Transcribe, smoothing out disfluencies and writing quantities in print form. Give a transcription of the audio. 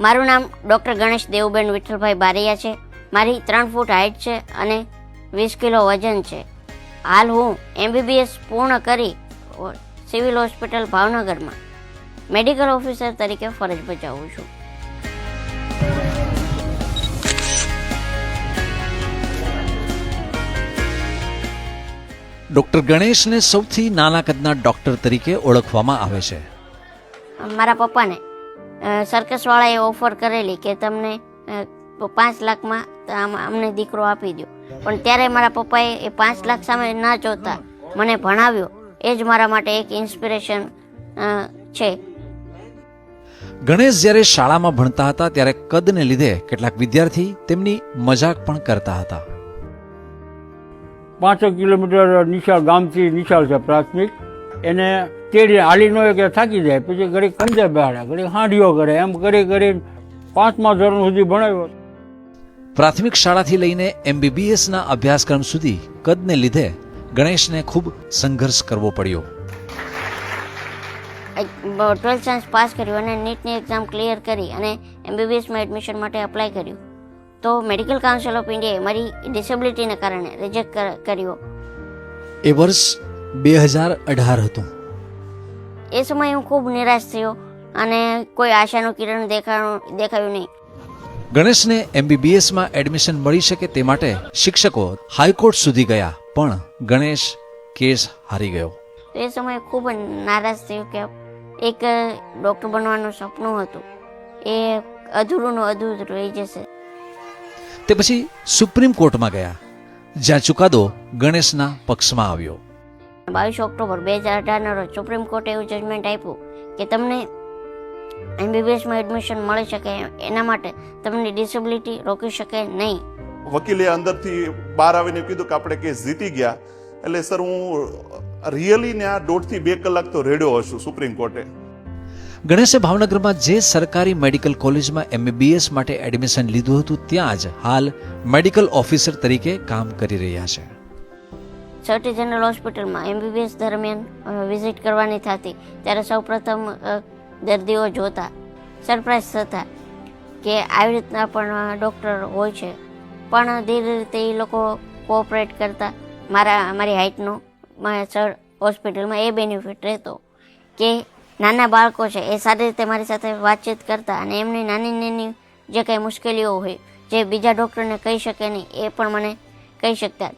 મારું નામ ડૉક્ટર ગણેશ દેવુબેન વિઠ્ઠલભાઈ બારૈયા છે. મારી 3 ફૂટ હાઇટ છે અને 20 કિલો વજન છે. હાલ હું MBBS પૂર્ણ કરી સિવિલ હોસ્પિટલ ભાવનગરમાં મેડિકલ ઓફિસર તરીકે ફરજ બજાવું છું. ડૉક્ટર ગણેશને સૌથી નાના કદના ડૉક્ટર તરીકે ઓળખવામાં આવે છે. મારા પપ્પાને સર્કસવાળાએ ઓફર કરેલી કે તમને 5 લાખમાં અમને દીકરો આપી દો, પણ ત્યારે મારા પપ્પાએ એ 5 લાખ સામે ના જોતા મને ભણાવ્યો. એ જ મારા માટે એક ઇન્સ્પિરેશન છે. ગણેશ જ્યારે શાળામાં ભણતા હતા ત્યારે કદને લીધે કેટલાક વિદ્યાર્થી તેમની મજાક પણ કરતા હતા. 5 કિલોમીટર નિશાળ ગામથી નિશાળ છે પ્રાથમિક, એને તેડી હાલી ન હોય કે થાકી જાય, પછી ઘડી કંજે બેહાડે, ઘડી હાંડીઓ કરે, એમ કરી 5મા ધોરણ સુધી ભણાવ્યો. પ્રાથમિક શાળાથી લઈને MBBSના અભ્યાસક્રમ સુધી કદને લીધે ગણેશને ખૂબ સંઘર્ષ કરવો પડ્યો. 12th સાયન્સ પાસ કર્યું અને નીટની એક્ઝામ ક્લિયર કરી અને MBBSમાં એડમિશન માટે અપ્લાય કર્યું. તો મેડિકલ કાઉન્સિલ ઓફ ઇન્ડિયાએ મારી ડિસેબિલિટીને કારણે રિજેક્ટ કર્યો. એ વર્ષ 2018 હતું. એ સમયે હું ખૂબ નિરાશ થયો અને કોઈ આશાનું કિરણ દેખાયું નહીં. ગણેશને MBBSમાં એડમિશન મળી શકે તે માટે શિક્ષકો હાઈકોર્ટ સુધી ગયા, પણ ગણેશ કેસ હારી ગયો. તો એ સમયે ખૂબ નારાજ થયો કે એક ડૉક્ટર બનવાનું સપનું હતું એ અધૂરું રહી જશે. તે પછી સુપ્રીમ કોર્ટમાં ગયા, જ્યાં ચુકાદો ગણેશના પક્ષમાં આવ્યો. 22 ઓક્ટોબર 2018 રોજ સુપ્રીમ કોર્ટે એવું જજમેન્ટ આપ્યું કે તમને MBBSમાં એડમિશન મળી શકે, એના માટે તમને ડિસેબિલિટી રોકી શકે નહીં. વકીલે અંદરથી બહાર આવીને કીધું કે આપણે કેસ જીતી ગયા. એટલે સર હું રિયલી ને આ 1.5 થી 2 કલાક તો રેડ્યો હશું સુપ્રીમ કોર્ટે. ગણેશે ભાવનગરમાં જે સરકારી મેડિકલ કોલેજમાં MBBS માટે એડમિશન લીધું હતું ત્યાં જ હાલ મેડિકલ ઓફિસર તરીકે કામ કરી રહ્યા છે. સર્ટી જનરલ હોસ્પિટલમાં MBBS દરમિયાન વિઝિટ કરવાની થતી ત્યારે સૌપ્રથમ દર્દીઓ જોતા સરપ્રાઈઝ થતા કે આવી રીતના પણ ડૉક્ટર હોય છે, પણ ધીરે રીતે એ લોકો કોઓપરેટ કરતા. મારી હાઇટનો સર હોસ્પિટલમાં એ બેનિફિટ રહેતો કે નાના બાળકો છે એ સારી રીતે મારી સાથે વાતચીત કરતા અને એમની નાની જે કાંઈ મુશ્કેલીઓ હોય જે બીજા ડૉક્ટરને કહી શકે નહીં એ પણ મને કહી શકતા.